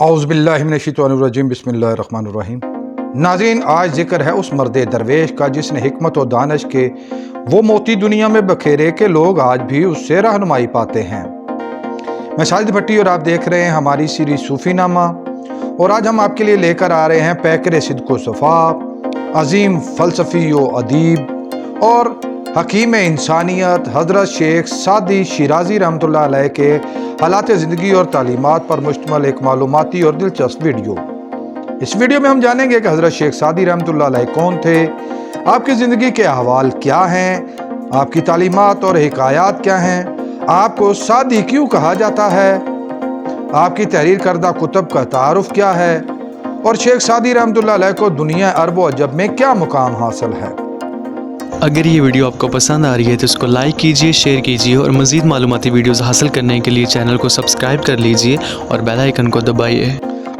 औज़ बिल्लाहि मिनश्शैतानिर्रजीम बिस्मिल्लाहिर्रहमानिर्रहीम। नाज़रीन, आज जिक्र है उस मर्द दरवेश का जिसने हिकमत और दानिश के वो मोती दुनिया में बखेरे के लोग आज भी उससे रहनुमाई पाते हैं। मैं साजिद भट्टी और आप देख रहे हैं हमारी सीरीज सूफीनामा, और आज हम आपके लिए लेकर आ रहे हैं पैकर सिद्क़ो सफ़ा, अजीम फ़लसफ़ी व अदीब और हकीम इंसानियत हज़रत शेख सादी शिराज़ी रहमतुल्लाह अलैह के हालात ज़िंदगी और तालीमात पर मुश्तमिल एक मालूमाती और दिलचस्प वीडियो। इस वीडियो में हम जानेंगे कि हज़रत शेख सादी रहमतुल्लाह अलैह कौन थे, आपकी ज़िंदगी के अहवाल क्या हैं, आपकी तालीमात और हिकायात क्या हैं, आपको सादी क्यों कहा जाता है, आपकी तहरीर करदा कुतुब का तारुफ क्या है, और शेख सादी रहमतुल्लाह अलैह को दुनिया अरब व अजब में क्या मुकाम हासिल है। अगर ये वीडियो आपको पसंद आ रही है तो इसको लाइक कीजिए, शेयर कीजिए और मज़ीद मालूमाती वीडियोस हासिल करने के लिए चैनल को सब्सक्राइब कर लीजिए और बेल आइकन को दबाइए।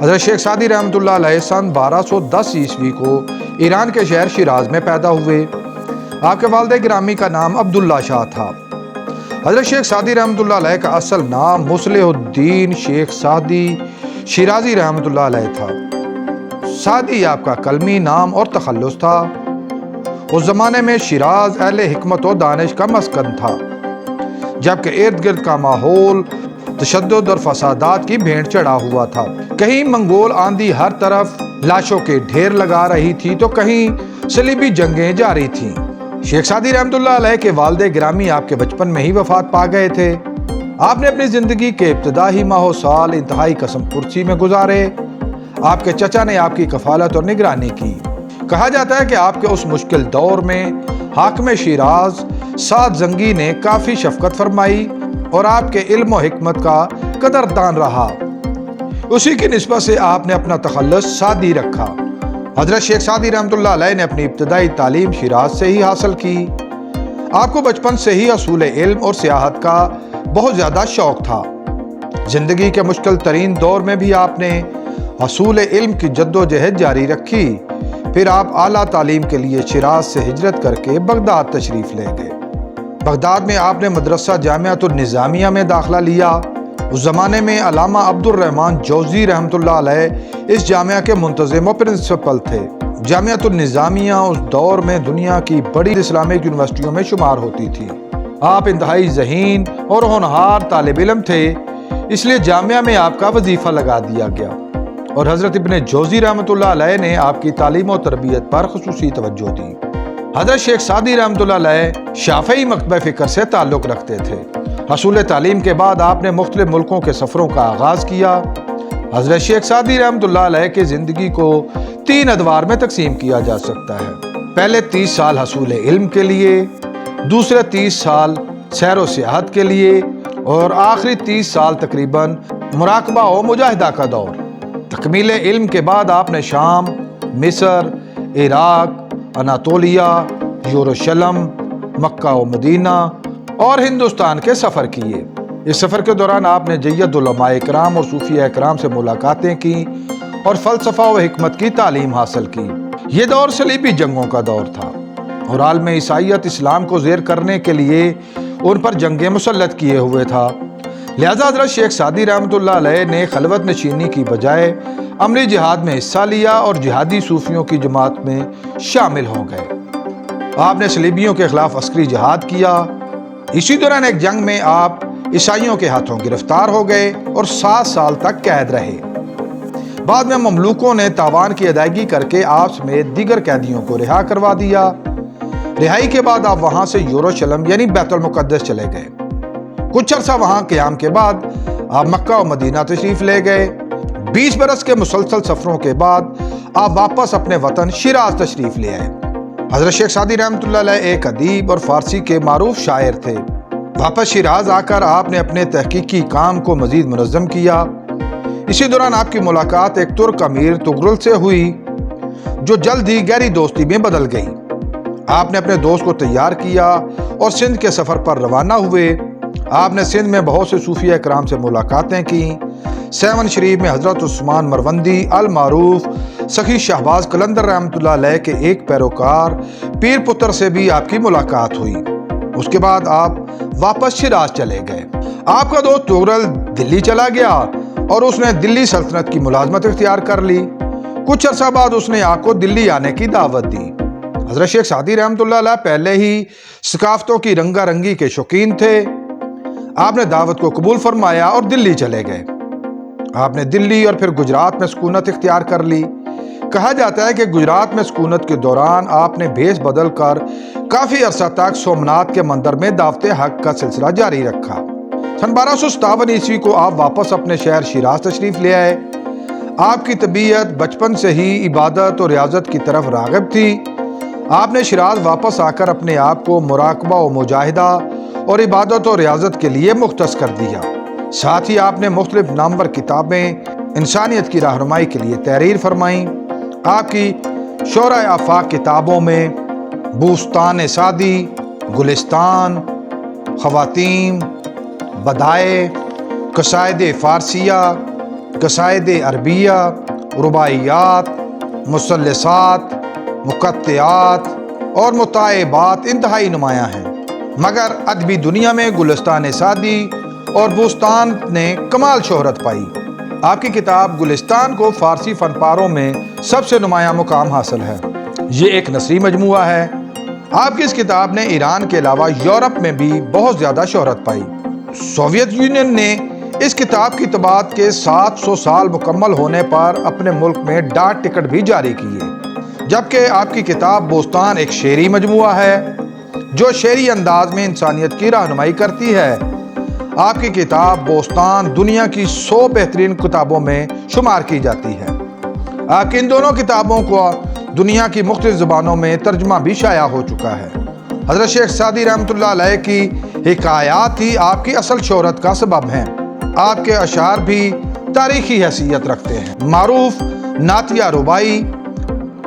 हज़रत शेख सादी रहमतुल्लाह अलैह सन 1210 ईस्वी को ईरान के शहर शिराज में पैदा हुए। आपके वालिद गिरामी का नाम अब्दुल्ला शाह था। हज़रत शेख सादी रहमतुल्लाह अलैह का असल नाम मुस्लिहुद्दीन शेख सादी शिराज़ी रहमतुल्लाह अलैह था। सादी आपका कलमी नाम और तखल्लुस था। उस ज़माने में शिराज अहले हिकमत और दानिश का मस्कन था, जबकि इर्द गिर्द का माहौल तशद्दुद और फसादात की भेंट चढ़ा हुआ था। कहीं मंगोल आंधी हर तरफ लाशों के ढेर लगा रही थी तो कहीं सलीबी जंगें जारी थीं। शेख सादी रहमतुल्लाह अलैह के वालिद गिरामी आपके बचपन में ही वफात पा गए थे। आपने अपनी ज़िंदगी के इब्तदाई माह साल इंतहाई कसम कुर्सी में गुजारे। आपके चचा ने आपकी कफालत और निगरानी की। कहा जाता है कि आपके उस मुश्किल दौर में हाकिम शिराज साद जंगी ने काफ़ी शफकत फरमाई और आपके इल्म और हिकमत का कदरदान रहा। उसी की निस्बत से आपने अपना तखल्लुस सादी रखा। हज़रत शेख सादी रहमतुल्लाह अलैह ने अपनी इब्तदाई तालीम शिराज से ही हासिल की। आपको बचपन से ही असूल इल्म और सियाहत का बहुत ज़्यादा शौक़ था। ज़िंदगी के मुश्किल तरीन दौर में भी आपने असूल इल्म की जद्दोजहद जारी रखी। फिर आप आला तालीम के लिए शिराज से हिजरत करके बगदाद तशरीफ़ ले गए। बगदाद में आपने मदरसा जामियातुन निज़ामिया में दाखिला लिया। उस ज़माने में अल्लामा अब्दुर्रहमान जौज़ी रहमतुल्लाह अलैह इस जामिया के मुंतज़िम व प्रिंसिपल थे। जामियातुन निज़ामिया उस दौर में दुनिया की बड़ी इस्लामिक यूनिवर्सिटियों में शुमार होती थी। आप इंतहाई ज़हीन और होनहार तालिब इल्म थे, इसलिए जामिया में आपका वजीफ़ा लगा दिया गया और हज़रत इब्ने जौज़ी रहमतुल्लाह अलैह ने आपकी तालीम और तरबियत पर खुसूसी तवज्जो दी। हज़रत शेख सादी रहमतुल्लाह अलैह शाफ़ई मकतब फ़िक्र से ताल्लुक़ रखते थे। हसूल तालीम के बाद आपने मुख्तलिफ मुल्कों के सफ़रों का आगाज़ किया। हज़रत शेख सादी रहमतुल्लाह अलैह की ज़िंदगी को 3 अदवार में तकसीम किया जा सकता है। पहले 30 साल हसूल इल्म के लिए, दूसरे 30 साल सैर व सियाहत के लिए और आखिरी 30 साल तकरीबन मुराकबा व मुजाहिदा का दौर। तकमील इल्म के बाद आपने शाम, मिस्र, इराक, अनातोलिया, यरूशलेम, मक्का व मदीना और हिंदुस्तान के सफ़र किए। इस सफ़र के दौरान आपने जय्यद उलमाए इकराम और सूफिया इकराम से मुलाकातें की और फ़लसफ़ा व हिकमत की तालीम हासिल की। ये दौर सलीबी जंगों का दौर था और आलम ईसाईयत इस्लाम को ज़ेर करने के लिए उन पर जंगें मुसल्लत किए हुए था। लिहाजा हज़रत शेख सादी रहमतुल्लाह अलैह ने खलवत नशीनी की बजाय अमली जिहाद में हिस्सा लिया और जिहादी सूफियों की जमात में शामिल हो गए। आपने सलीबियों के खिलाफ अस्करी जिहाद किया। इसी दौरान एक जंग में आप ईसाइयों के हाथों गिरफ्तार हो गए और 7 साल तक कैद रहे। बाद में ममलूकों ने तावान की अदायगी करके आप समेत दीगर कैदियों को रिहा करवा दिया। रिहाई के बाद आप वहां से यरूशलेम यानी बैतुल मुक़द्दस चले गए। कुछ अर्सा वहां क़याम के बाद आप मक्का और मदीना तशरीफ़ ले गए। 20 बरस के मुसलसल सफ़रों के बाद आप वापस अपने वतन शिराज तशरीफ़ ले आए। हज़रत शेख सादी रहमतुल्लाह अलैह एक अदीब और फ़ारसी के मारूफ शायर थे। वापस शिराज आकर आपने अपने तहकीकी काम को मज़ीद मुनज़्ज़म किया। इसी दौरान आपकी मुलाकात एक तुर्क अमीर तुगरुल से हुई, जो जल्द ही गहरी दोस्ती में बदल गई। आपने अपने दोस्त को तैयार किया और सिंध के सफ़र पर रवाना हुए। आपने सिंध में बहुत से सूफिया इकराम से मुलाकातें की। सेवन शरीफ में हज़रत उस्मान मरवंदी अल मारूफ सखी शहबाज कलंदर रहमतुल्लाह अलैह के एक पैरोकार पीर पुत्र से भी आपकी मुलाकात हुई। उसके बाद आप वापस शिराज चले गए। आपका दोस्त तुगरुल दिल्ली चला गया और उसने दिल्ली सल्तनत की मुलाजमत इख्तियार कर ली। कुछ अरसा बाद उसने आपको दिल्ली आने की दावत दी। हज़रत शेख सादी रहमतुल्लाह अलैह पहले ही सकाफ़तों की रंगारंगी के शौकीन थे। आपने दावत को कबूल फरमाया और दिल्ली चले गए। आपने दिल्ली और फिर गुजरात में सुकूनत इख्तियार कर ली। कहा जाता है कि गुजरात में सुकूनत के दौरान आपने भेष बदल कर काफ़ी अरसा तक सोमनाथ के मंदिर में दावत हक का सिलसिला जारी रखा। सन 1257 ईस्वी को आप वापस अपने शहर शिराज तशरीफ़ ले आए। आपकी तबीयत बचपन से ही इबादत और रियाजत की तरफ राग़िब थी। आपने शिराज वापस आकर अपने आप को मुराकबा और मुजाहिदा और इबादत और रियाजत के लिए मुख्तस कर दिया। साथ ही आपने मुख्तलिफ नामवर किताबें इंसानियत की रहनुमाई के लिए तहरीर फरमाई। आपकी शोरा आफाक किताबों में बूस्तान सादी, गुलिस्तान, ख़वातीन, बदाए, कसायद फ़ारसिया, कसायद अरबिया, रुबाइयात, मुसल्लसात, मुकत्तियात और मुताइबात इंतहाई नुमायाँ हैं। मगर अदबी दुनिया में गुलिस्तान सादी और बूस्तान ने कमाल शोहरत पाई। आपकी किताब गुलिस्तान को फ़ारसी फ़नपारों में सबसे नुमायाँ मुकाम हासिल है। ये एक नसरी मजमुआ है। आपकी इस किताब ने ईरान के अलावा यूरोप में भी बहुत ज़्यादा शोहरत पाई। सोवियत यूनियन ने इस किताब की तबात के 700 साल मुकम्मल होने पर अपने मुल्क में डाक टिकट भी जारी किए। जबकि आपकी किताब बोस्तान एक शेरी मजमुआ है जो शेरी अंदाज में इंसानियत की रहनुमाई करती है। आपकी किताब बोस्तान दुनिया की 100 बेहतरीन किताबों में शुमार की जाती है। आपकी इन दोनों किताबों को दुनिया की मुख्तलिफ ज़ुबानों में तर्जुमा भी शाया हो चुका है। हज़रत शेख सादी रहमतुल्लाह अलैह की हिकायात ही आपकी असल शोहरत का सबब हैं। आपके अशार भी तारीखी हैसियत रखते हैं। मारूफ नातिया रुबाई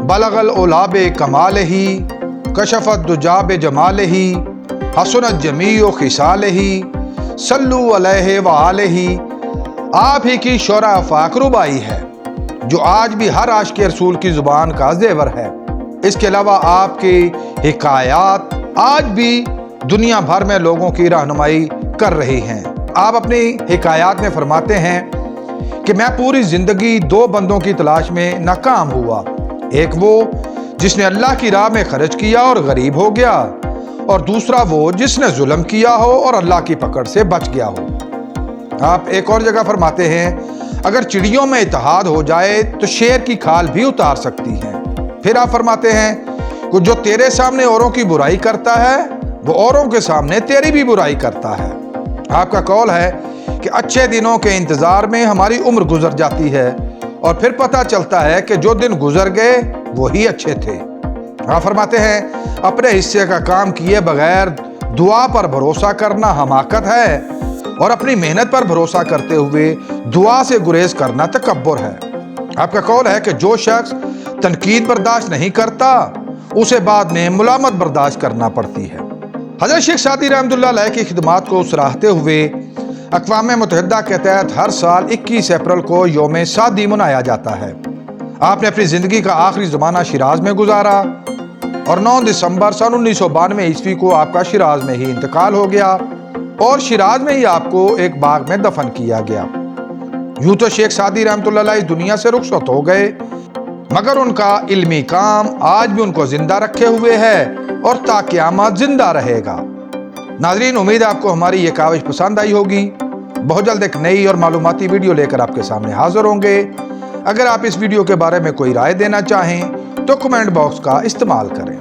बलगल ओलाब कमाल ही, कशफत दुजाब जमाल ही, हसनत जमी व खिसाल ही, सल्लु अलैहि व आलिही आप ही की शोरा आफाक रुबाई है जो आज भी हर आशिक रसूल की ज़ुबान का ज़ेवर है। इसके अलावा आपकी हिकायात आज भी दुनिया भर में लोगों की रहनुमाई कर रही हैं। आप अपनी हिकायात में फरमाते हैं कि मैं पूरी ज़िंदगी 2 बंदों की तलाश में नाकाम हुआ। एक वो जिसने अल्लाह की राह में खर्च किया और गरीब हो गया, और दूसरा वो जिसने जुल्म किया हो और अल्लाह की पकड़ से बच गया हो। आप एक और जगह फरमाते हैं अगर चिड़ियों में इत्तेहाद हो जाए तो शेर की खाल भी उतार सकती हैं। फिर आप फरमाते हैं कि जो तेरे सामने औरों की बुराई करता है वो औरों के सामने तेरी भी बुराई करता है। आपका कौल है कि अच्छे दिनों के इंतज़ार में हमारी उम्र गुजर जाती है और फिर पता चलता है कि जो दिन गुजर गए वही अच्छे थे। आप फरमाते हैं अपने हिस्से का काम किए बगैर दुआ पर भरोसा करना हमाकत है और अपनी मेहनत पर भरोसा करते हुए दुआ से गुरेज करना तकब्बुर है। आपका कौल है कि जो शख्स तनकीद बर्दाश्त नहीं करता उसे बाद में मुलामत बर्दाश्त करना पड़ती है। हज़रत शेख सादी रहमतुल्लाह अलैह की खिदमात को सराहते हुए अक़वाम मुत्तहिदा के तहत हर साल 21 अप्रैल को यौम सादी मनाया जाता है। आपने अपनी ज़िंदगी का आखिरी ज़माना शिराज में गुजारा और 9 दिसंबर सन 1992 ईस्वी को आपका शिराज में ही इंतकाल हो गया और शिराज में ही आपको एक बाग में दफन किया गया। यूं तो शेख सादी रहमतुल्लाह अलैह इस दुनिया से रुखसत हो गए, मगर उनका इल्मी काम आज भी उनको जिंदा रखे हुए है और ता क़यामत जिंदा रहेगा। नाज़रीन, उम्मीद है आपको हमारी ये काविश पसंद आई होगी। बहुत जल्द एक नई और मालूमाती वीडियो लेकर आपके सामने हाजिर होंगे। अगर आप इस वीडियो के बारे में कोई राय देना चाहें तो कमेंट बॉक्स का इस्तेमाल करें।